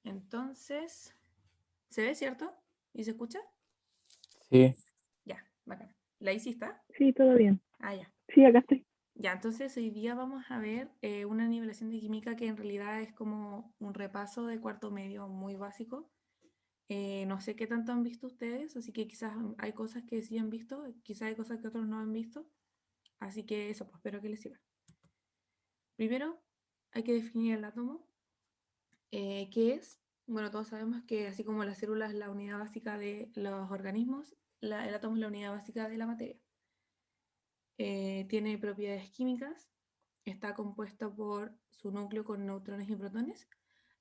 Entonces, ¿se ve, cierto? ¿Y se escucha? Sí. Ya, bacán. ¿La hiciste? Sí, todo bien. Ah, ya. Sí, acá estoy. Ya, entonces hoy día vamos a ver una nivelación de química que en realidad es como un repaso de cuarto medio muy básico. No sé qué tanto han visto ustedes, así que quizás hay cosas que sí han visto, quizás hay cosas que otros no han visto. Así que eso, pues espero que les sirva. Primero, hay que definir el átomo. ¿Qué es? Bueno, todos sabemos que así como la célula es la unidad básica de los organismos, el átomo es la unidad básica de la materia. Tiene propiedades químicas, está compuesto por su núcleo con neutrones y protones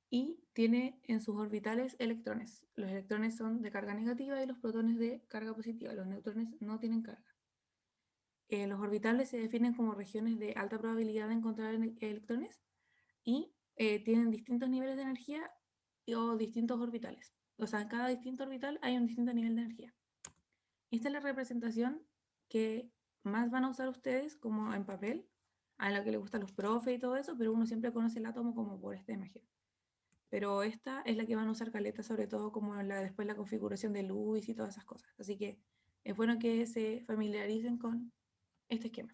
y tiene en sus orbitales electrones. Los electrones son de carga negativa y los protones de carga positiva. Los neutrones no tienen carga. Los orbitales se definen como regiones de alta probabilidad de encontrar electrones y tienen distintos niveles de energía o distintos orbitales. O sea, en cada distinto orbital hay un distinto nivel de energía. Esta es la representación que más van a usar ustedes como en papel, a la que le gustan los profes y todo eso, pero uno siempre conoce el átomo como por esta imagen. Pero esta es la que van a usar caleta, sobre todo como después la configuración de luz y todas esas cosas. Así que es bueno que se familiaricen con este esquema.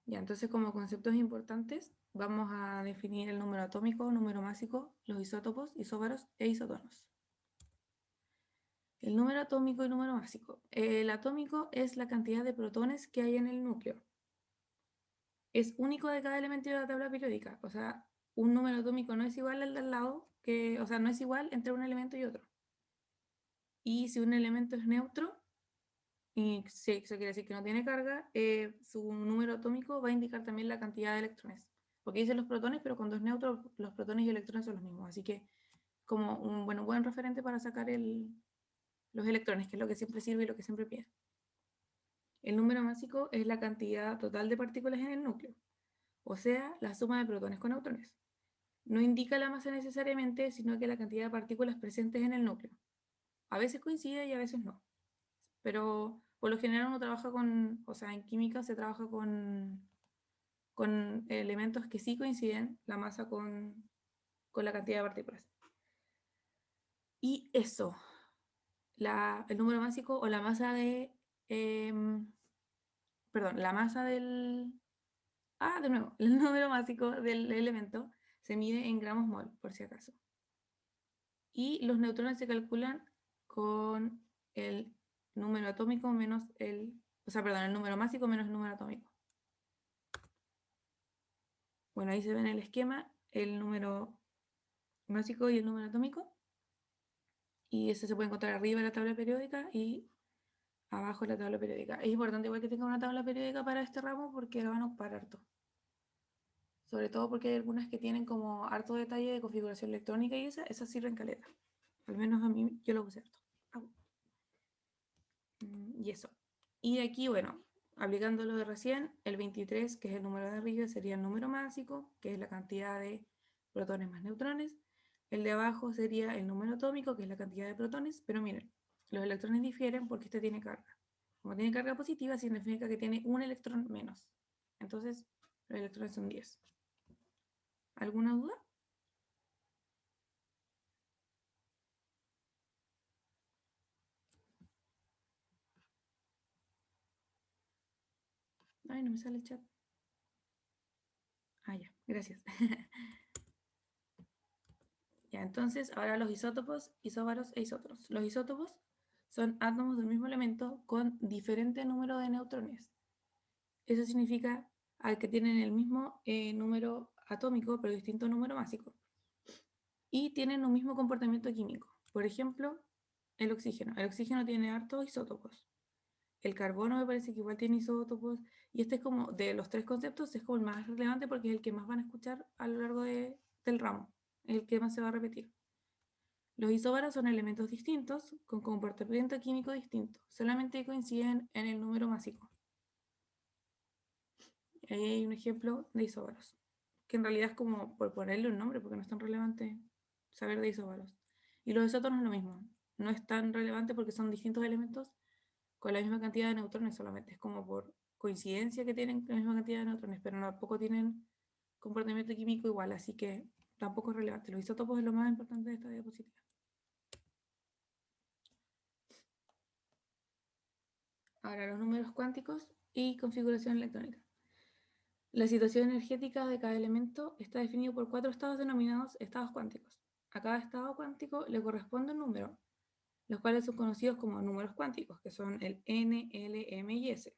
Ya, entonces como conceptos importantes vamos a definir el número atómico, número másico, los isótopos, isóbaros e isotonos. El número atómico y número másico. El atómico es la cantidad de protones que hay en el núcleo. Es único de cada elemento de la tabla periódica. O sea, un número atómico no es igual al de al lado, o sea, no es igual entre un elemento y otro. Y si un elemento es neutro, y eso quiere decir que no tiene carga, su número atómico va a indicar también la cantidad de electrones. Porque dice los protones, pero cuando es neutro, los protones y electrones son los mismos. Así que como un buen referente para sacar los electrones, que es lo que siempre sirve y lo que siempre pide. El número másico es la cantidad total de partículas en el núcleo, o sea, la suma de protones con neutrones. No indica la masa necesariamente, sino que la cantidad de partículas presentes en el núcleo. A veces coincide y a veces no. Pero por lo general uno trabaja o sea, en química se trabaja con elementos que sí coinciden la masa con la cantidad de partículas. Y eso, el número másico o la masa la masa de nuevo, el número másico del elemento se mide en gramos mol, por si acaso. Y los neutrones se calculan con el número atómico menos el número másico menos el número atómico. Bueno, ahí se ve en el esquema el número másico y el número atómico. Y ese se puede encontrar arriba de la tabla periódica y abajo de la tabla periódica. Es importante igual que tenga una tabla periódica para este ramo porque la van a ocupar harto. Sobre todo porque hay algunas que tienen como harto detalle de configuración electrónica y esas sirven caleta. Al menos a mí yo lo usé harto. Y eso. Y de aquí, bueno, aplicando lo de recién, el 23, que es el número de arriba, sería el número másico, que es la cantidad de protones más neutrones. El de abajo sería el número atómico, que es la cantidad de protones. Pero miren, los electrones difieren porque este tiene carga. Como tiene carga positiva, significa que tiene un electrón menos. Entonces, los electrones son 10. ¿Alguna duda? Ay, no me sale el chat. Ah, ya, gracias. Ya, entonces, ahora los isótopos, isóbaros e isótonos. Los isótopos son átomos del mismo elemento con diferente número de neutrones. Eso significa que tienen el mismo número atómico, pero distinto número másico. Y tienen un mismo comportamiento químico. Por ejemplo, el oxígeno. El oxígeno tiene hartos isótopos. El carbono me parece que igual tiene isótopos. Y este es como, de los tres conceptos, es como el más relevante porque es el que más van a escuchar a lo largo del ramo. Es el que más se va a repetir. Los isóbaros son elementos distintos, con comportamiento químico distinto, solamente coinciden en el número másico. Ahí hay un ejemplo de isóbaros, que en realidad es como por ponerle un nombre, porque no es tan relevante saber de isóbaros. Y los isótonos es lo mismo, no es tan relevante porque son distintos elementos con la misma cantidad de neutrones solamente, es como por coincidencia que tienen la misma cantidad de neutrones, pero tampoco tienen comportamiento químico igual, así que tampoco es relevante. Los isótopos es lo más importante de esta diapositiva. Ahora los números cuánticos y configuración electrónica. La situación energética de cada elemento está definido por 4 estados denominados estados cuánticos. A cada estado cuántico le corresponde un número, los cuales son conocidos como números cuánticos, que son el N, L, M y S.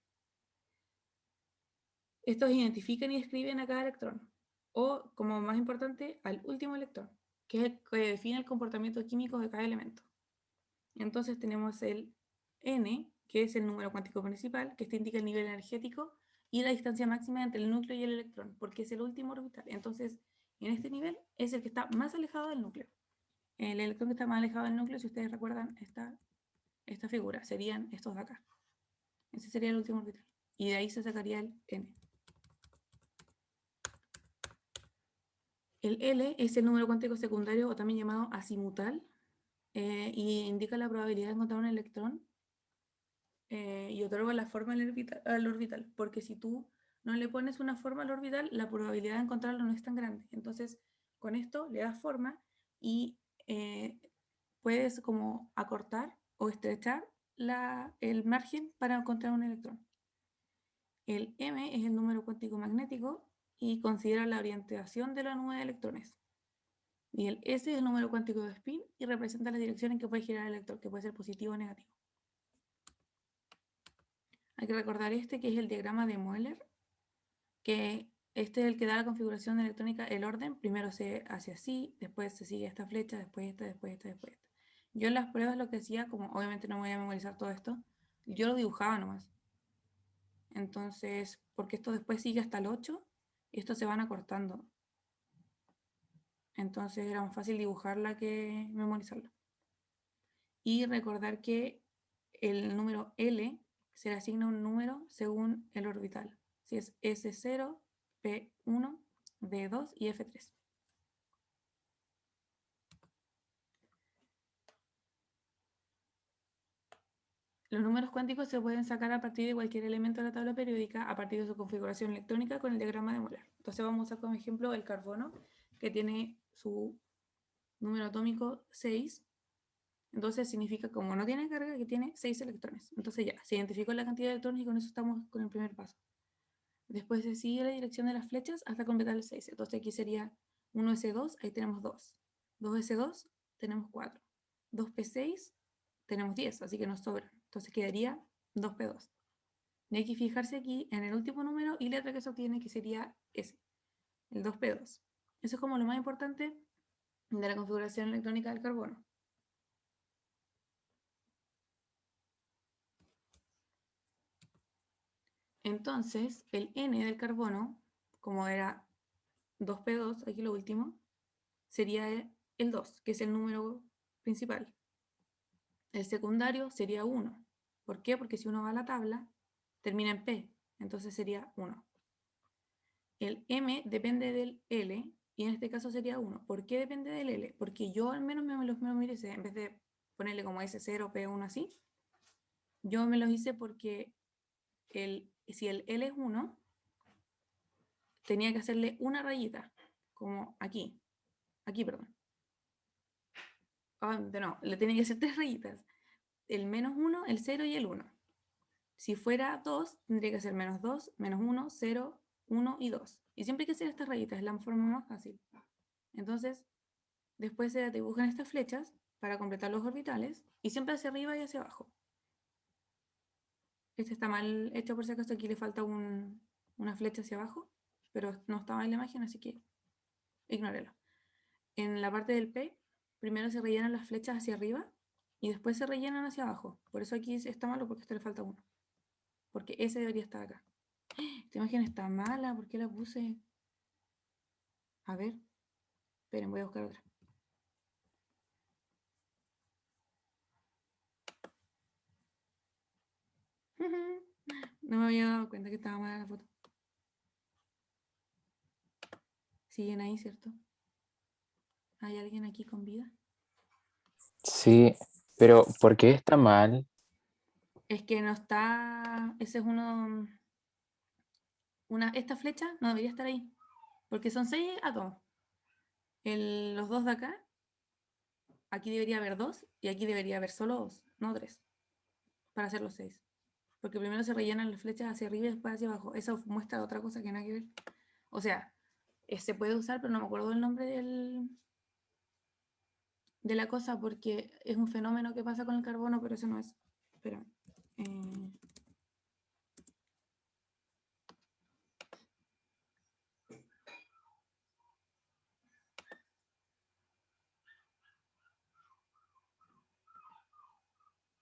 Estos identifican y describen a cada electrón, o, como más importante, al último electrón, que es el que define el comportamiento químico de cada elemento. Entonces tenemos el N, que es el número cuántico principal, que este indica el nivel energético y la distancia máxima entre el núcleo y el electrón, porque es el último orbital. Entonces, en este nivel es el que está más alejado del núcleo. El electrón que está más alejado del núcleo, si ustedes recuerdan esta figura, serían estos de acá. Ese sería el último orbital. Y de ahí se sacaría el N. El L es el número cuántico secundario o también llamado azimutal y indica la probabilidad de encontrar un electrón y otorga la forma al orbital, porque si tú no le pones una forma al orbital, la probabilidad de encontrarlo no es tan grande. Entonces, con esto le das forma y puedes como acortar o estrechar el margen para encontrar un electrón. El M es el número cuántico magnético y considera la orientación de la nube de electrones. Y el S es el número cuántico de spin y representa la dirección en que puede girar el electrón, que puede ser positivo o negativo. Hay que recordar que es el diagrama de Moeller, que este es el que da la configuración electrónica, el orden. Primero se hace así, después se sigue esta flecha, después esta, después esta, después esta. Yo en las pruebas lo que hacía, como obviamente no voy a memorizar todo esto, yo lo dibujaba nomás. Entonces, porque esto después sigue hasta el 8 y estos se van acortando. Entonces era más fácil dibujarla que memorizarla. Y recordar que el número L se le asigna un número según el orbital. Si es S0, P1, D2 y F3. Los números cuánticos se pueden sacar a partir de cualquier elemento de la tabla periódica a partir de su configuración electrónica con el diagrama de Moeller. Entonces vamos a usar como ejemplo el carbono, que tiene su número atómico 6. Entonces significa, como no tiene carga, que tiene 6 electrones. Entonces ya, se identificó la cantidad de electrones y con eso estamos con el primer paso. Después se sigue la dirección de las flechas hasta completar el 6. Entonces aquí sería 1s2, ahí tenemos 2. 2s2, tenemos 4. 2p6, tenemos 10, así que nos sobran. Entonces quedaría 2p2. Y hay que fijarse aquí en el último número y letra que se obtiene, que sería ese, el 2p2. Eso es como lo más importante de la configuración electrónica del carbono. Entonces, el N del carbono, como era 2p2, aquí lo último, sería el 2, que es el número principal. El secundario sería 1. ¿Por qué? Porque si uno va a la tabla, termina en P, entonces sería 1. El M depende del L, y en este caso sería 1. ¿Por qué depende del L? Porque yo al menos me los hice, en vez de ponerle como S0, P1 así, yo me los hice porque si el L es 1, tenía que hacerle una rayita, como aquí, perdón. No, le tenía que hacer 3 rayitas. El -1, el 0 y el 1. Si fuera 2, tendría que hacer -2, -1, 0, 1 y 2. Y siempre hay que hacer estas rayitas, es la forma más fácil. Entonces, después se dibujan estas flechas para completar los orbitales y siempre hacia arriba y hacia abajo. Este está mal hecho por si acaso, aquí le falta una flecha hacia abajo, pero no estaba en la imagen, así que ignórelo. En la parte del P, primero se rellenan las flechas hacia arriba y después se rellenan hacia abajo. Por eso aquí está malo, porque a este le falta uno. Porque ese debería estar acá. Esta imagen está mala, ¿por qué la puse? A ver, esperen, voy a buscar otra. No me había dado cuenta que estaba mala la foto. Siguen ahí, ¿cierto? ¿Hay alguien aquí con vida? Sí, pero ¿por qué está mal? Es que no está. Ese es esta flecha no debería estar ahí. Porque son 6 átomos. Los dos de acá, aquí debería haber 2 y aquí debería haber solo 2, no 3, para hacer los 6. Porque primero se rellenan las flechas hacia arriba y después hacia abajo. Eso muestra otra cosa que nada que ver. O sea, se puede usar, pero no me acuerdo el nombre de la cosa porque es un fenómeno que pasa con el carbono, pero eso no es. Espera.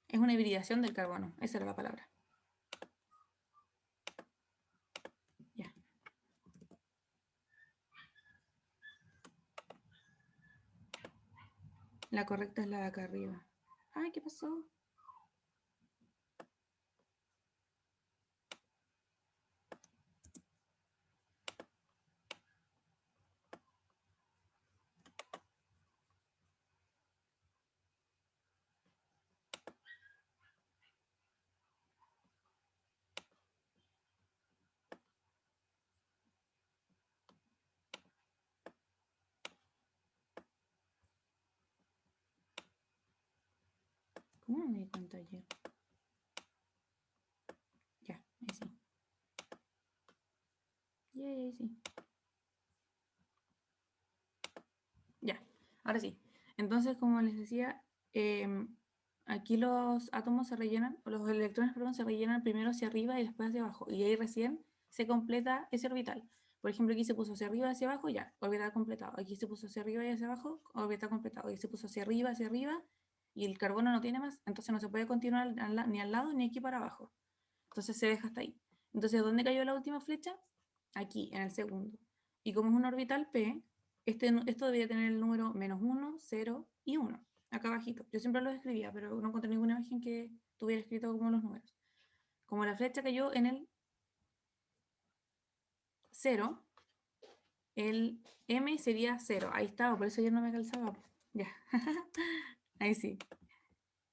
Es una hibridación del carbono, esa era la palabra. Ya. La correcta es la de acá arriba. Ay, ¿qué pasó? ¿Cómo no me di cuenta ayer? Ya, ahí sí. Yay, sí. Ya, ahora sí. Entonces, como les decía, aquí los átomos se rellenan, o los electrones, perdón, se rellenan primero hacia arriba y después hacia abajo. Y ahí recién se completa ese orbital. Por ejemplo, aquí se puso hacia arriba, hacia abajo, ya, orbital completado. Aquí se puso hacia arriba y hacia abajo, orbital completado. Aquí se puso hacia arriba, y el carbono no tiene más, entonces no se puede continuar ni al lado ni aquí para abajo. Entonces se deja hasta ahí. Entonces, ¿dónde cayó la última flecha? Aquí, en el segundo. Y como es un orbital P, esto debería tener el número -1, 0 y 1, acá abajito. Yo siempre lo escribía, pero no encontré ninguna imagen que tuviera escrito como los números. Como la flecha cayó en el 0, el M sería 0. Ahí estaba, por eso yo no me calzaba. Ya, ahí sí.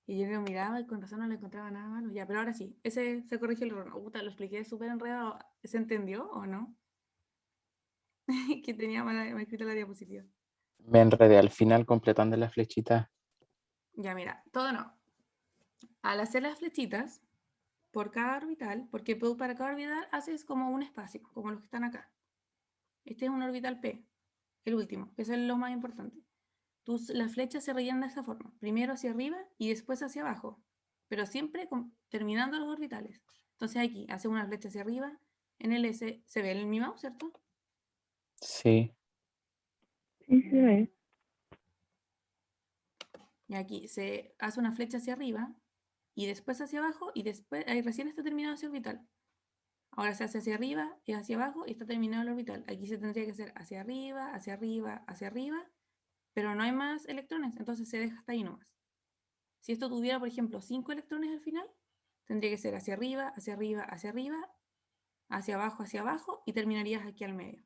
Y yo lo miraba y con razón no le encontraba nada malo. Ya, pero ahora sí, ese se corrigió el error. Puta, lo expliqué súper enredado. ¿Se entendió o no? Que tenía mal escrita la diapositiva. Me enredé al final completando la flechita. Ya, mira, todo no. Al hacer las flechitas por cada orbital, porque para cada orbital haces como un espacio, como los que están acá. Este es un orbital P, el último, que es lo más importante. Las flechas se rellenan de esa forma, primero hacia arriba y después hacia abajo, pero siempre terminando los orbitales. Entonces aquí hace una flecha hacia arriba, en el S se ve en mi mouse, ¿cierto? Sí. Sí, se ve. Y aquí se hace una flecha hacia arriba y después hacia abajo y después ahí recién está terminado ese orbital. Ahora se hace hacia arriba y hacia abajo y está terminado el orbital. Aquí se tendría que hacer hacia arriba, hacia arriba, hacia arriba, pero no hay más electrones, entonces se deja hasta ahí nomás. Si esto tuviera, por ejemplo, 5 electrones al final, tendría que ser hacia arriba, hacia arriba, hacia arriba, hacia abajo y terminarías aquí al medio.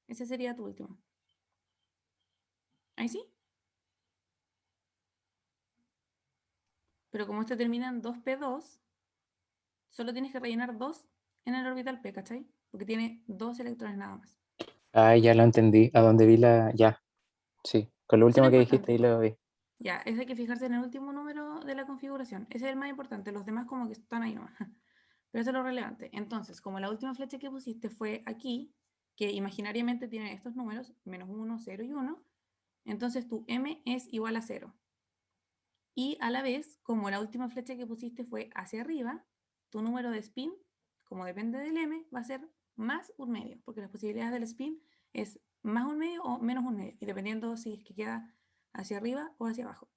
Ese sería tu último. ¿Ahí sí? Pero como este termina en 2p2, solo tienes que rellenar 2 en el orbital p, ¿cachai? Porque tiene 2 electrones nada más. Ah, ya lo entendí. A donde vi la. Ya. Sí. Con lo Eso es lo último que dijiste importante. ahí lo vi. Ya, ese hay que fijarse en el último número de la configuración. Ese es el más importante. Los demás como que están ahí nomás. Pero eso es lo relevante. Entonces, como la última flecha que pusiste fue aquí, que imaginariamente tiene estos números, -1, 0 y 1, entonces tu M es igual a 0. Y a la vez, como la última flecha que pusiste fue hacia arriba, tu número de spin, como depende del M, va a ser más un medio, porque las posibilidades del spin es más un medio o menos un medio, y dependiendo si es que queda hacia arriba o hacia abajo.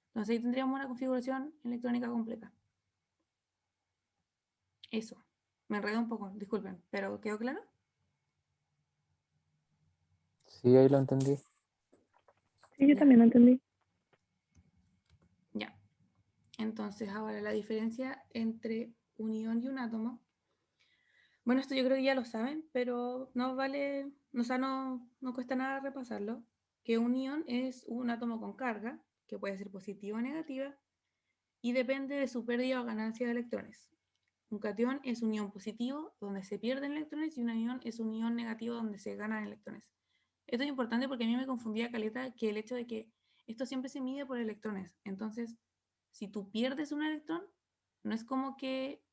Entonces ahí tendríamos una configuración electrónica completa. Eso. Me enredo un poco, disculpen, pero ¿quedó claro? Sí, ahí lo entendí. Sí, yo Ya, también lo entendí. ya. Entonces ahora la diferencia entre un ion y un átomo. Bueno, esto yo creo que ya lo saben, pero no vale, o sea, no cuesta nada repasarlo. Que un ion es un átomo con carga, que puede ser positiva o negativa, y depende de su pérdida o ganancia de electrones. Un catión es un ion positivo donde se pierden electrones y un anión es un ion negativo donde se ganan electrones. Esto es importante porque a mí me confundía caleta que el hecho de que esto siempre se mide por electrones. Entonces, si tú pierdes un electrón, no es como que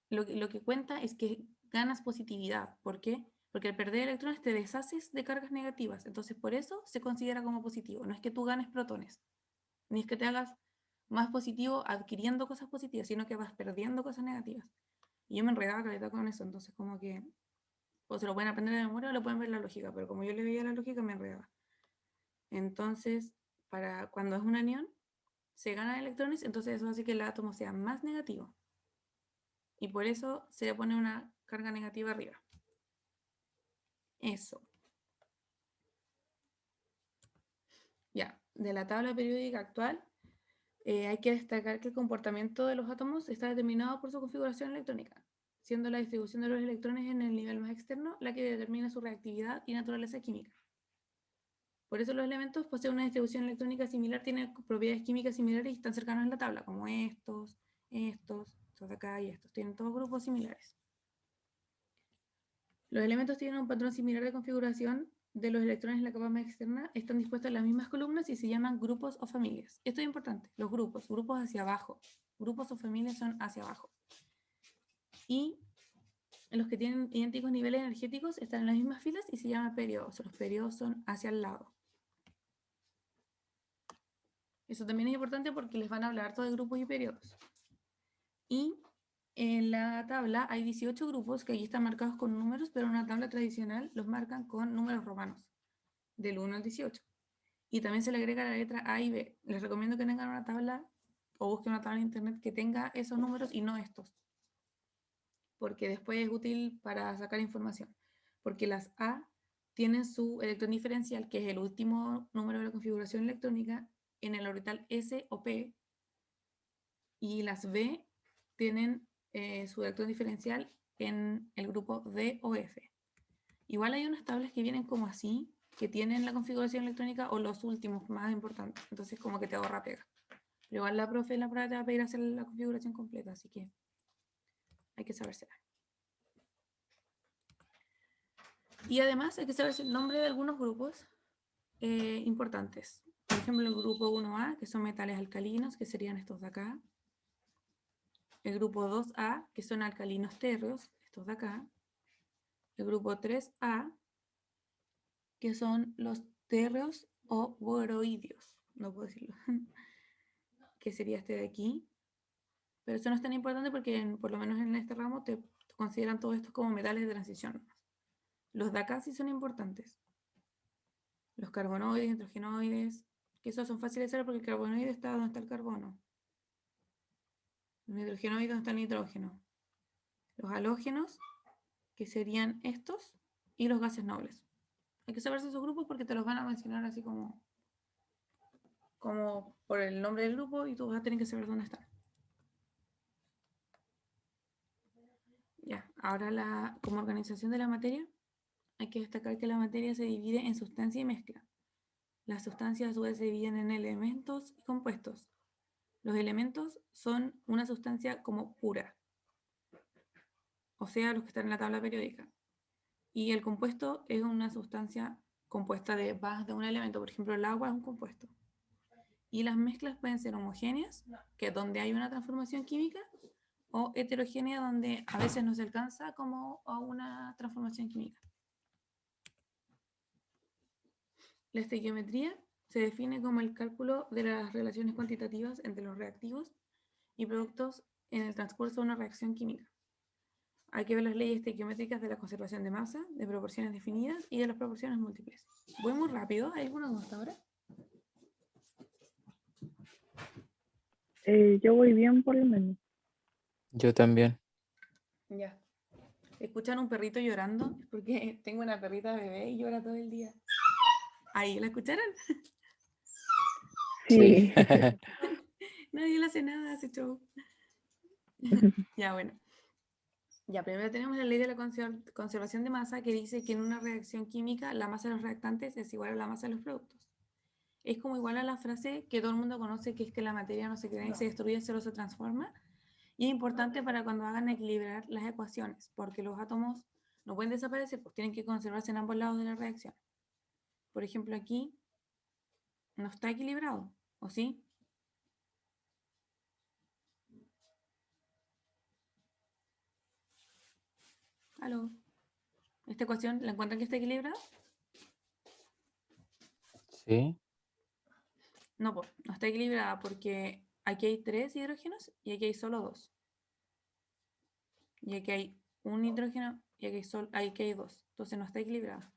lo que cuenta es que ganas positividad. ¿Por qué? Porque al perder electrones te deshaces de cargas negativas. Entonces, por eso se considera como positivo. No es que tú ganes protones, ni es que te hagas más positivo adquiriendo cosas positivas, sino que vas perdiendo cosas negativas. Y yo me enredaba caleta con eso, entonces como que o se lo pueden aprender de memoria o lo pueden ver la lógica, pero como yo le veía la lógica me enredaba. Entonces, para cuando es un anión, se ganan electrones, entonces eso hace que el átomo sea más negativo. Y por eso se le pone una carga negativa arriba. Eso. Ya, de la tabla periódica actual, hay que destacar que el comportamiento de los átomos está determinado por su configuración electrónica, siendo la distribución de los electrones en el nivel más externo la que determina su reactividad y naturaleza química. Por eso los elementos poseen una distribución electrónica similar, tienen propiedades químicas similares y están cercanos en la tabla, como estos de acá y estos. Tienen todos grupos similares. Los elementos tienen un patrón similar de configuración de los electrones en la capa más externa, están dispuestos en las mismas columnas y se llaman grupos o familias. Esto es importante, los grupos hacia abajo. Grupos o familias son hacia abajo. Y los que tienen idénticos niveles energéticos están en las mismas filas y se llaman periodos. Los periodos son hacia el lado. Eso también es importante porque les van a hablar todo de grupos y periodos. Y en la tabla hay 18 grupos que aquí están marcados con números, pero en una tabla tradicional los marcan con números romanos, del 1 al 18. Y también se le agrega la letra A y B. Les recomiendo que tengan una tabla o busquen una tabla en internet que tenga esos números y no estos, porque después es útil para sacar información. Porque las A tienen su electrón diferencial, que es el último número de la configuración electrónica, en el orbital S o P, y las B tienen su electrón diferencial en el grupo D o F. Igual hay unas tablas que vienen como así, que tienen la configuración electrónica o los últimos más importantes, entonces como que te ahorra pega. Pero igual la profe en la prueba te va a pedir hacer la configuración completa, así que hay que sabérsela. Y además hay que saberse el nombre de algunos grupos importantes. Por ejemplo, el grupo 1A, que son metales alcalinos, que serían estos de acá. El grupo 2A, que son alcalinos térreos, estos de acá. El grupo 3A, que son los térreos o boroideos, no puedo decirlo, que sería este de aquí. Pero eso no es tan importante porque por lo menos en este ramo te consideran todos estos como metales de transición. Los de acá sí son importantes. Los carbonoides, nitrogenoides, que esos son fáciles de saber porque el carbonoide está donde está el carbono. Los nitrogenoides donde está el nitrógeno. Los halógenos, que serían estos, y los gases nobles. Hay que saberse esos grupos porque te los van a mencionar así como por el nombre del grupo y tú vas a tener que saber dónde están. Ya, ahora como organización de la materia, hay que destacar que la materia se divide en sustancia y mezcla. Las sustancias a su vez se dividen en elementos y compuestos. Los elementos son una sustancia como pura, o sea, los que están en la tabla periódica. Y el compuesto es una sustancia compuesta de más de un elemento. Por ejemplo, el agua es un compuesto. Y las mezclas pueden ser homogéneas, que es donde hay una transformación química, o heterogénea, donde a veces no se alcanza como a una transformación química. La estequiometría se define como el cálculo de las relaciones cuantitativas entre los reactivos y productos en el transcurso de una reacción química. Hay que ver las leyes estequiométricas de la conservación de masa, de proporciones definidas y de las proporciones múltiples. ¿Voy muy rápido? ¿Hay alguna duda hasta ahora? Yo voy bien por lo menos. Yo también. Ya. ¿Escuchan un perrito llorando? Es porque tengo una perrita bebé y llora todo el día. ¿Ahí la escucharon? Sí. Nadie le hace nada, hace show. Ya, bueno. Ya, primero tenemos la ley de la conservación de masa que dice que en una reacción química la masa de los reactantes es igual a la masa de los productos. Es como igual a la frase que todo el mundo conoce, que es que la materia no se crea ni se destruye, solo se transforma. Y es importante para cuando hagan equilibrar las ecuaciones, porque los átomos no pueden desaparecer, pues tienen que conservarse en ambos lados de la reacción. Por ejemplo, aquí no está equilibrado, ¿o sí? ¿Aló? ¿Esta ecuación la encuentran que está equilibrada? Sí, No, pues, no está equilibrada porque aquí hay 3 hidrógenos y aquí hay solo 2. Y aquí hay un hidrógeno y aquí hay 2. Entonces no está equilibrada.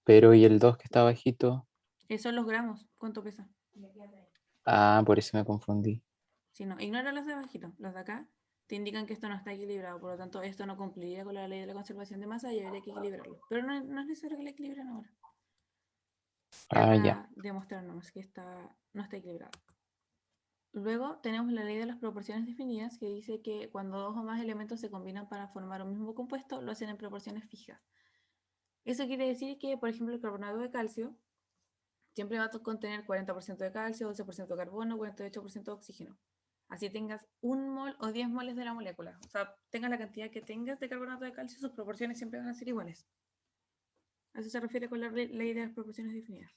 pero ¿y el 2 que está bajito? Esos son los gramos. ¿Cuánto pesa? Ah, por eso me confundí. Si no, ignora los de abajito. Los de acá te indican que esto no está equilibrado. Por lo tanto, esto no cumpliría con la ley de la conservación de masa y habría que equilibrarlo. Pero no es necesario que lo equilibren ahora. Es Ah, ya. para demostrar nomás que no está equilibrado. Luego tenemos la ley de las proporciones definidas que dice que cuando dos o más elementos se combinan para formar un mismo compuesto, lo hacen en proporciones fijas. Eso quiere decir que, por ejemplo, el carbonato de calcio siempre va a contener 40% de calcio, 12% de carbono, 48% de oxígeno. Así tengas 1 mol o 10 moles de la molécula. O sea, tengas la cantidad que tengas de carbonato de calcio, sus proporciones siempre van a ser iguales. A eso se refiere con la ley de las proporciones definidas.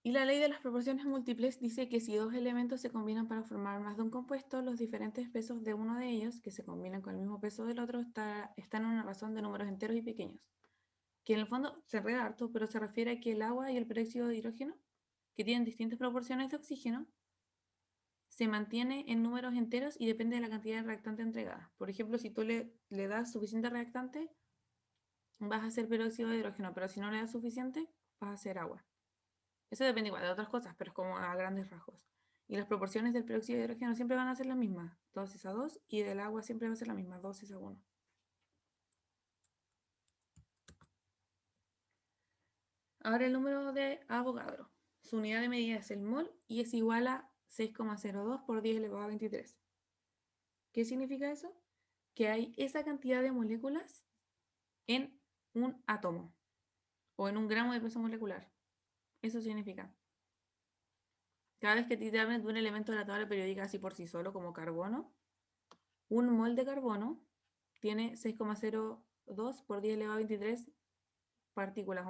Y la ley de las proporciones múltiples dice que si dos elementos se combinan para formar más de un compuesto, los diferentes pesos de uno de ellos, que se combinan con el mismo peso del otro, están en una razón de números enteros y pequeños. Que en el fondo se enreda harto, pero se refiere a que el agua y el peróxido de hidrógeno, que tienen distintas proporciones de oxígeno, se mantiene en números enteros y depende de la cantidad de reactante entregada. Por ejemplo, si tú le das suficiente reactante, vas a hacer peróxido de hidrógeno, pero si no le das suficiente, vas a hacer agua. Eso depende igual de otras cosas, pero es como a grandes rasgos. Y las proporciones del peróxido de hidrógeno siempre van a ser las mismas, 2:2, y del agua siempre va a ser la misma, 2:1. Ahora el número de Avogadro. Su unidad de medida es el mol y es igual a 6,02 por 10 elevado a 23. ¿Qué significa eso? Que hay esa cantidad de moléculas en un átomo o en un gramo de peso molecular. Eso significa. Cada vez que te hablan de un elemento de la tabla periódica así por sí solo, como carbono, un mol de carbono tiene 6,02 por 10 elevado a 23 partículas,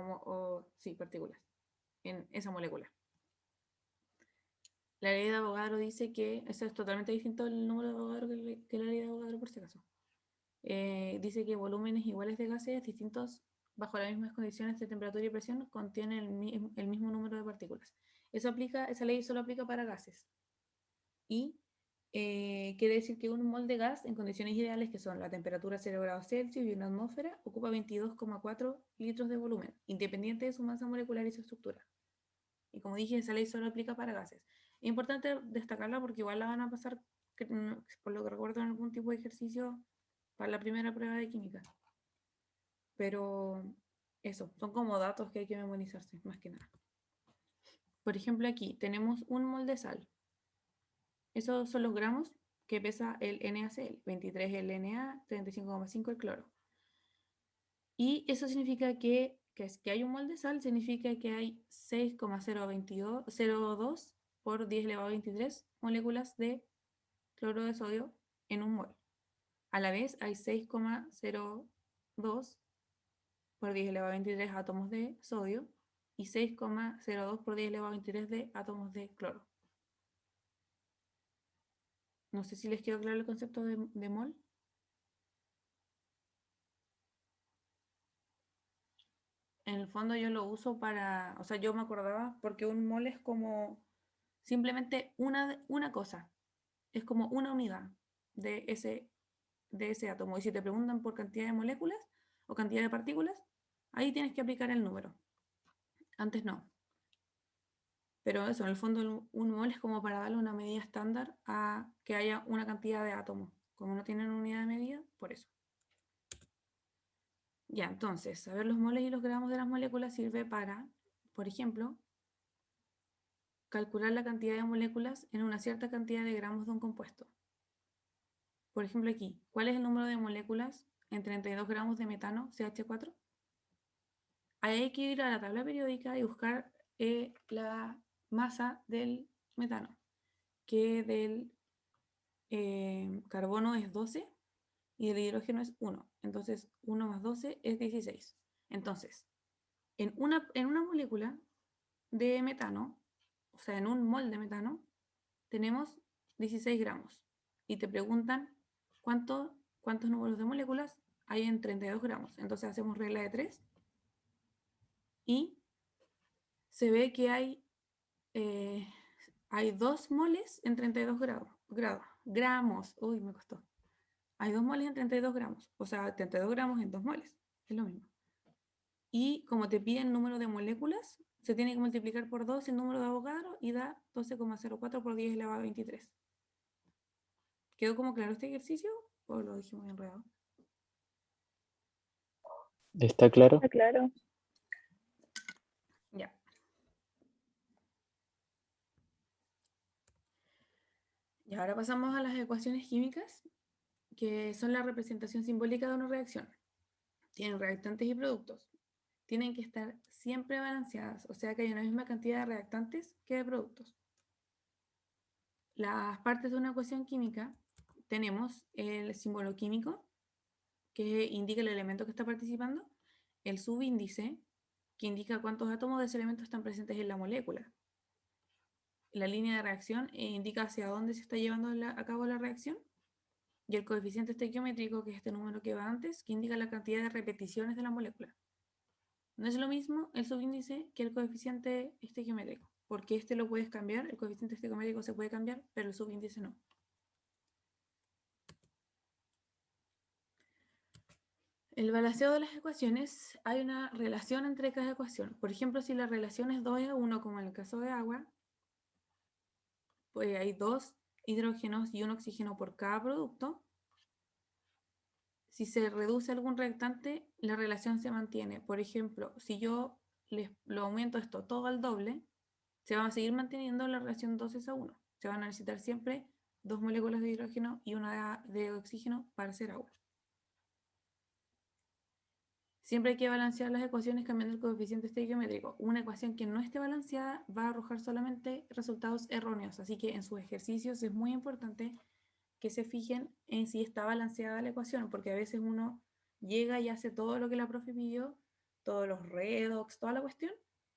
partículas en esa molécula. La ley de Avogadro dice que, eso es totalmente distinto al número de Avogadro que la ley de Avogadro por si acaso. Dice que volúmenes iguales de gases distintos bajo las mismas condiciones de temperatura y presión contienen el mismo número de partículas. Esa ley solo aplica para gases. Y quiere decir que un mol de gas en condiciones ideales, que son la temperatura 0 grados Celsius y una atmósfera, ocupa 22,4 litros de volumen, independiente de su masa molecular y su estructura. Y como dije, esa ley solo aplica para gases. Es importante destacarla porque igual la van a pasar, por lo que recuerdo, en algún tipo de ejercicio para la primera prueba de química. Pero eso, son como datos que hay que memorizarse, más que nada. Por ejemplo, aquí tenemos un mol de sal. Esos son los gramos que pesa el NaCl, 23 el Na, 35,5 el cloro. Y eso significa que hay un mol de sal, significa que hay 6,002 por 10 elevado a 23 moléculas de cloro de sodio en un mol. A la vez hay 6,02 por 10 elevado a 23 átomos de sodio y 6,02 por 10 elevado a 23 de átomos de cloro. No sé si les quedó claro el concepto de mol. En el fondo yo lo uso para, o sea, yo me acordaba porque un mol es como simplemente una cosa, es como una unidad de ese átomo. Y si te preguntan por cantidad de moléculas o cantidad de partículas, ahí tienes que aplicar el número. Antes no. Pero eso, en el fondo un mol es como para darle una medida estándar a que haya una cantidad de átomos. Como no tienen unidad de medida, por eso. Ya, entonces, saber los moles y los gramos de las moléculas sirve para, por ejemplo, calcular la cantidad de moléculas en una cierta cantidad de gramos de un compuesto. Por ejemplo aquí, ¿cuál es el número de moléculas en 32 gramos de metano CH4? Ahí hay que ir a la tabla periódica y buscar la masa del metano, que del carbono es 12 y el hidrógeno es 1. Entonces 1 más 12 es 16. Entonces, en una molécula de metano, o sea, en un mol de metano, tenemos 16 gramos. Y te preguntan cuántos números de moléculas hay en 32 gramos. Entonces hacemos regla de 3 y se ve que hay 2 moles en 32 gramos. Uy, me costó. Hay 2 moles en 32 gramos. O sea, 32 gramos en 2 moles. Es lo mismo. Y como te piden número de moléculas, se tiene que multiplicar por 2 el número de Avogadro y da 12,04 por 10 elevado a 23. ¿Quedó como claro este ejercicio o lo dijimos enredado? ¿Está claro? Está claro. Ya. Y ahora pasamos a las ecuaciones químicas, que son la representación simbólica de una reacción. Tienen reactantes y productos. Tienen que estar siempre balanceadas, o sea que hay una misma cantidad de reactantes que de productos. Las partes de una ecuación química tenemos el símbolo químico, que indica el elemento que está participando, el subíndice, que indica cuántos átomos de ese elemento están presentes en la molécula. La línea de reacción indica hacia dónde se está llevando a cabo la reacción, y el coeficiente estequiométrico, que es este número que va antes, que indica la cantidad de repeticiones de la molécula. No es lo mismo el subíndice que el coeficiente estequiométrico, porque este lo puedes cambiar, el coeficiente estequiométrico se puede cambiar, pero el subíndice no. El balanceo de las ecuaciones, hay una relación entre cada ecuación. Por ejemplo, si la relación es 2:1, como en el caso de agua, pues hay 2 hidrógenos y un oxígeno por cada producto. Si se reduce algún reactante, la relación se mantiene. Por ejemplo, si yo lo aumento esto todo al doble, se va a seguir manteniendo la relación 2:1. Se van a necesitar siempre 2 moléculas de hidrógeno y una de oxígeno para hacer agua. Siempre hay que balancear las ecuaciones cambiando el coeficiente estequiométrico. Una ecuación que no esté balanceada va a arrojar solamente resultados erróneos, así que en sus ejercicios es muy importante que se fijen en si está balanceada la ecuación, porque a veces uno llega y hace todo lo que la profe pidió, todos los redox, toda la cuestión,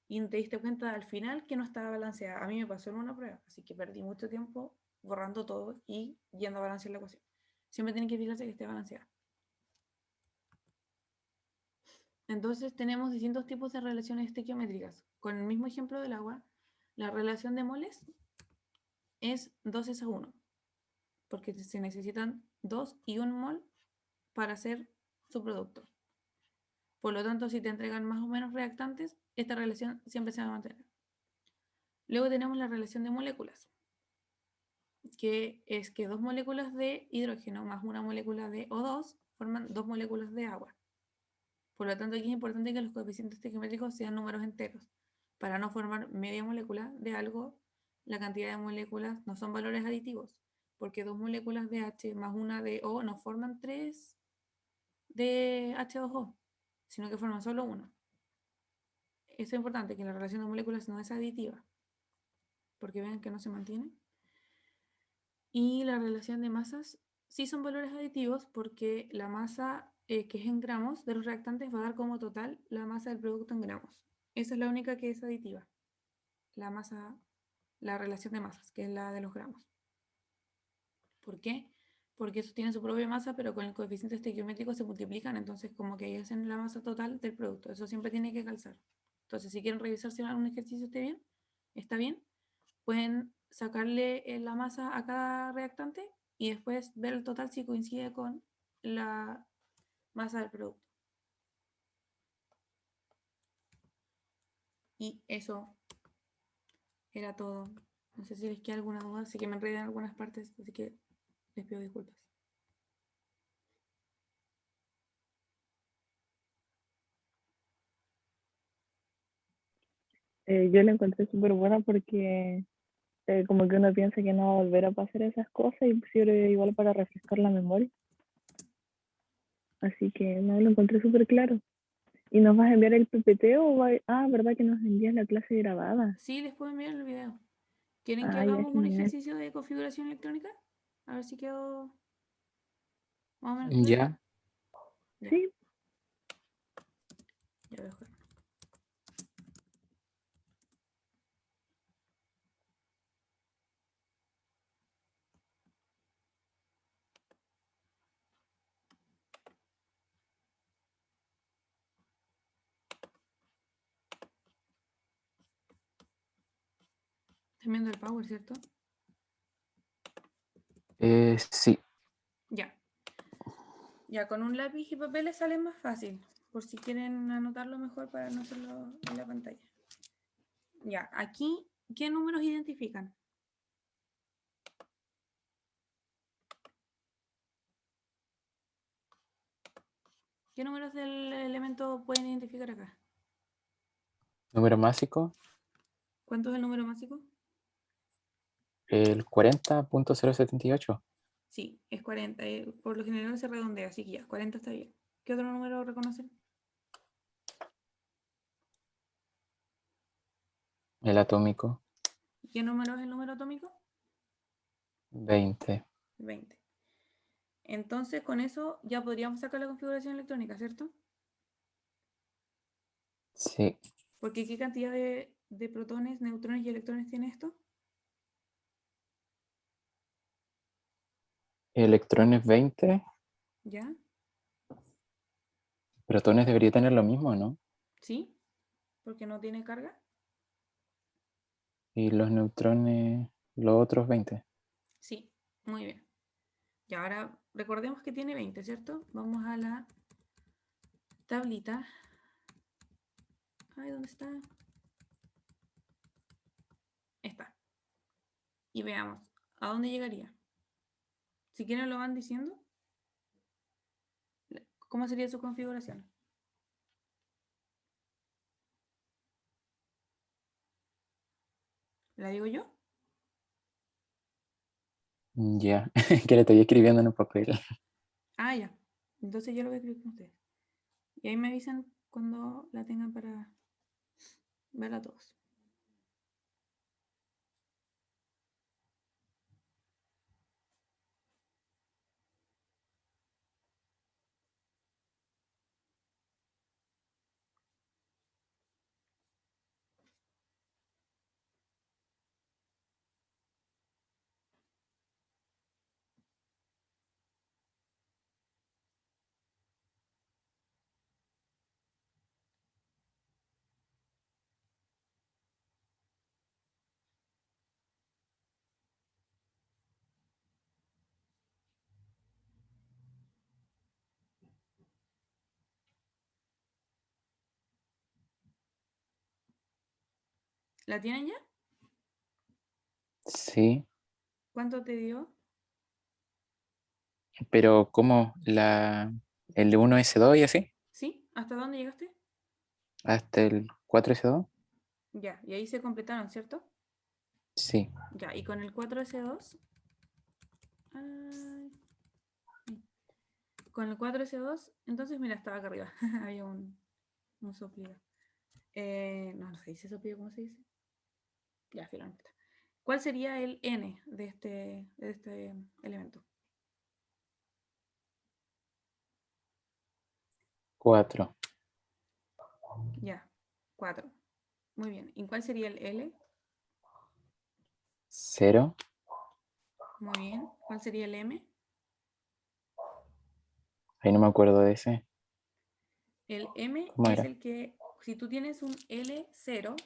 y te diste cuenta al final que no estaba balanceada. A mí me pasó en una prueba, así que perdí mucho tiempo borrando todo y yendo a balancear la ecuación. Siempre tienen que fijarse que esté balanceada. Entonces tenemos distintos tipos de relaciones estequiométricas. Con el mismo ejemplo del agua, la relación de moles es 2:1, porque se necesitan 2 y 1 mol para hacer su producto. Por lo tanto, si te entregan más o menos reactantes, esta relación siempre se va a mantener. Luego tenemos la relación de moléculas, que es que 2 moléculas de hidrógeno más una molécula de O2 forman 2 moléculas de agua. Por lo tanto, aquí es importante que los coeficientes estequiométricos sean números enteros. Para no formar media molécula de algo, la cantidad de moléculas no son valores aditivos, porque 2 moléculas de H más una de O no forman 3 de H2O, sino que forman solo una. Eso es importante, que la relación de moléculas no es aditiva, porque vean que no se mantiene. Y la relación de masas sí son valores aditivos, porque la masa que es en gramos de los reactantes va a dar como total la masa del producto en gramos. Esa es la única que es aditiva, la masa, la relación de masas, que es la de los gramos. ¿Por qué? Porque eso tiene su propia masa, pero con el coeficiente estequiométrico se multiplican, entonces como que ahí hacen la masa total del producto. Eso siempre tiene que calzar. Entonces, si quieren revisar si algún ejercicio está bien, pueden sacarle la masa a cada reactante y después ver el total si coincide con la masa del producto. Y eso era todo. No sé si les queda alguna duda, así que me enredé en algunas partes, así que les pido disculpas. Yo la encontré súper buena porque como que uno piensa que no va a volver a pasar esas cosas y sirve igual para refrescar la memoria. Así que no, lo encontré súper claro. ¿Y nos vas a enviar el PPT o Ah, ¿verdad que nos envías la clase grabada? Sí, les puedo enviar el video. ¿Quieren que Ah, ya, hagamos un genial. ejercicio de configuración electrónica? A ver si quedó más o menos claro. Ya. Ya. Sí, Ya voy a jugar. Están viendo el power, ¿cierto? Sí. Ya. Ya, con un lápiz y papel les sale más fácil. Por si quieren anotarlo mejor para no hacerlo en la pantalla. Ya, aquí, ¿qué números identifican? ¿Qué números del elemento pueden identificar acá? Número másico, ¿Cuánto es el número másico? el 40.078. Sí, es 40. Por lo general se redondea, así que ya, 40 está bien. ¿Qué otro número reconocen? El atómico, ¿Qué número es el número atómico? 20. 20. Entonces, con eso ya podríamos sacar la configuración electrónica, ¿cierto? Sí. Porque ¿qué cantidad de protones, neutrones y electrones tiene esto? Electrones 20. ¿Ya? Protones debería tener lo mismo, ¿no? ¿Sí? Porque no tiene carga. Y los neutrones, los otros 20. Sí, muy bien. Y ahora recordemos que tiene 20, ¿cierto? Vamos a la tablita. Ay, ¿dónde está? Está. Y veamos, ¿a dónde llegaría? Si quieren lo van diciendo. ¿Cómo sería su configuración? ¿La digo yo? Ya, que le estoy escribiendo en un papel. Ah, ya. Entonces yo lo voy a escribir con ustedes. Y ahí me avisan cuando la tengan para verla todos. ¿La tienen ya? Sí, ¿Cuánto te dio? pero ¿cómo? El 1S2 y así, ¿Sí? ¿Hasta dónde llegaste? hasta el 4S2. Ya, y ahí se completaron, ¿cierto? Sí, Ya, y con el 4S2. Ay, con el 4S2, entonces mira, estaba acá arriba. Había un soplido. No, no se dice soplido, ¿cómo se dice? Ya, filo, no importa. ¿Cuál sería el N de este elemento? 4. Ya, 4. Muy bien. ¿Y cuál sería el L? 0. Muy bien. ¿Cuál sería el M? Ahí no me acuerdo de ese. El M ¿Cómo es era? el que, si tú tienes un L0,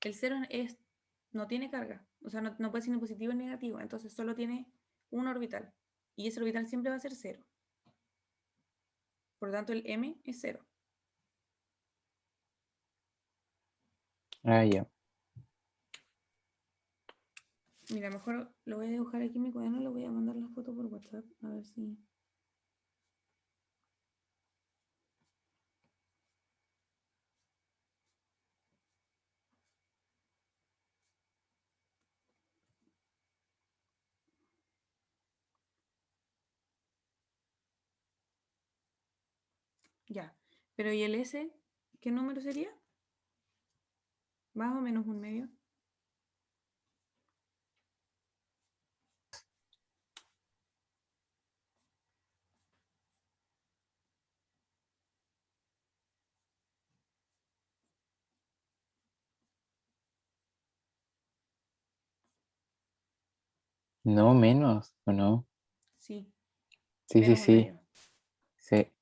el 0 no tiene carga. O sea, no puede ser ni positivo ni negativo. Entonces solo tiene un orbital. Y ese orbital siempre va a ser 0. Por lo tanto, el M es 0. Ah, ya. Mira, mejor lo voy a dibujar aquí en mi cuaderno. Le voy a mandar la foto por WhatsApp. A ver si... Ya. Pero ¿y el S? ¿Qué número sería? ¿Más o menos un medio? No, menos, ¿o no? Sí, Sí, sí, menos un sí, año. sí.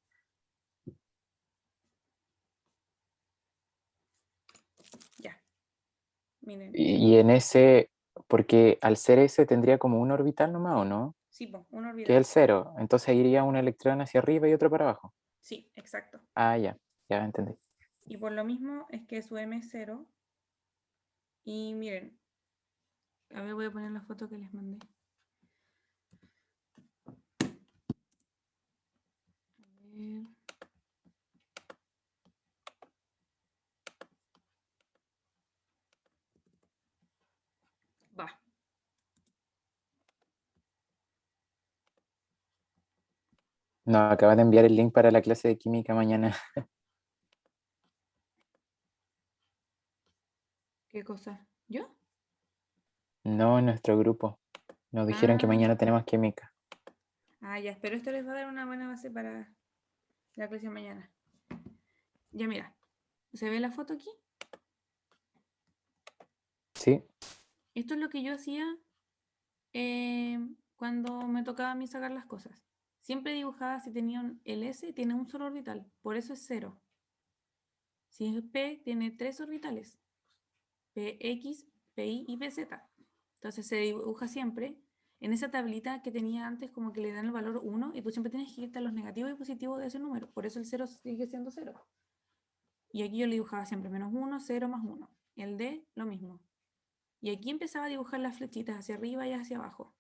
Ya, miren. Y en ese, porque al ser ese tendría como un orbital nomás, ¿o no? Sí, po, un Que es el orbital. cero. Entonces iría un electrón hacia arriba y otro para abajo. Sí, exacto. Ah, ya entendí. Y por lo mismo es que su M es 0. Y miren, a ver, voy a poner la foto que les mandé. A ver. Va. No, acabas de enviar el link para la clase de química mañana. ¿Qué cosa? ¿Yo? No, en nuestro grupo. Nos dijeron que Ah, mañana tenemos química. ya, pero esto les va a dar una buena base para la clase de mañana. Ya mira, ¿se ve la foto aquí? ¿Sí? Esto es lo que yo hacía cuando me tocaba a mí sacar las cosas. Siempre dibujaba si tenía el S, tiene un solo orbital, por eso es 0. Si es P, tiene 3 orbitales, PX, PI y PZ. Entonces se dibuja siempre en esa tablita que tenía antes, como que le dan el valor 1 y tú siempre tienes que irte a los negativos y positivos de ese número. Por eso el 0 sigue siendo 0. Y aquí yo le dibujaba siempre menos 1, 0 más 1. El D, lo mismo. Y aquí empezaba a dibujar las flechitas hacia arriba y hacia abajo.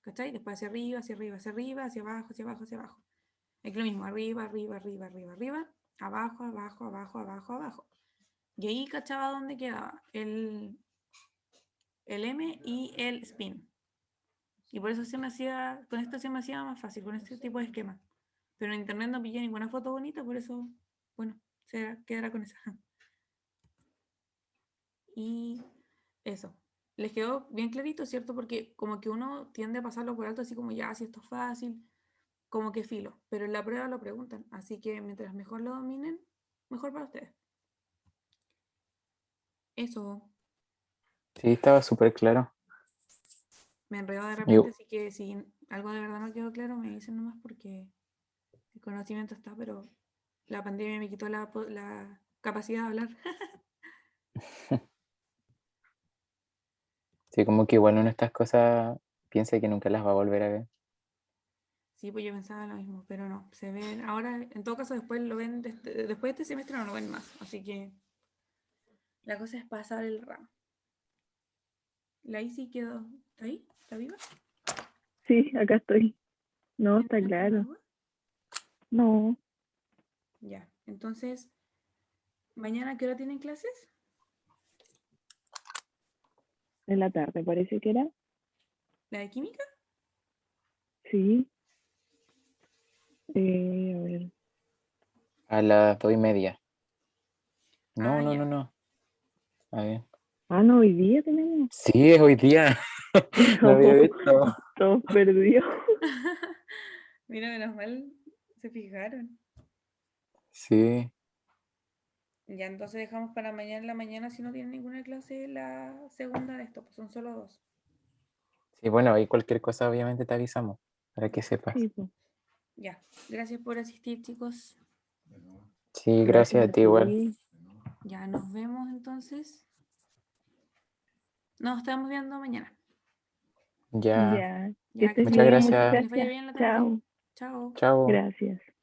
¿Cachai? Después hacia arriba, hacia arriba, hacia arriba, hacia abajo, hacia abajo, hacia abajo. Aquí lo mismo, arriba, arriba, arriba, arriba, arriba, abajo, abajo, abajo, abajo, abajo. Y ahí cachaba dónde quedaba el M y el spin. Y por eso se me hacía, con esto se me hacía más fácil, con este tipo de esquema. Pero en internet no pillé ninguna foto bonita, por eso, bueno, se quedará con esa. Y eso. Les quedó bien clarito, ¿cierto? Porque como que uno tiende a pasarlo por alto, así como ya, si esto es fácil, como que filo. Pero en la prueba lo preguntan. Así que mientras mejor lo dominen, mejor para ustedes. Eso. Sí, estaba súper claro. Me enredo de Y repente, así que si algo de verdad no quedó claro, me dicen nomás porque el conocimiento está, pero la pandemia me quitó la capacidad de hablar. sí, como que igual uno de estas cosas piensa que nunca las va a volver a ver. Sí, pues yo pensaba lo mismo, pero no, se ven, ahora en todo caso después lo ven, después de este semestre no lo ven más, así que la cosa es pasar el ramo. La Isi quedó, ¿está ahí? ¿Está viva? Sí, acá estoy. No, está ¿Necesitas más claro. agua? No, Ya, entonces, ¿mañana a qué hora tienen clases? en la tarde parece que era. ¿La de química? Sí, a ver. A las 2:30. No, Ah, no, no, ya. no. A ver. Ah, no, hoy día tenemos. Sí, es hoy día. No había No, visto. todos perdidos. Mira, menos mal se fijaron. Sí, Ya, entonces dejamos para mañana en la mañana si no tienen ninguna clase la segunda de esto, pues son solo dos. sí, bueno, ahí cualquier cosa obviamente te avisamos para que sepas. Sí, pues. Ya, gracias por asistir, chicos. Sí, Gracias gracias a a ti igual. ti. Ya nos vemos entonces. Nos estamos viendo mañana. Ya, Ya, que Ya, que estés estén muchas bien, bien. muchas gracias. Que les vaya gracias. bien la tarde. Chao. Chao. Chao. Gracias.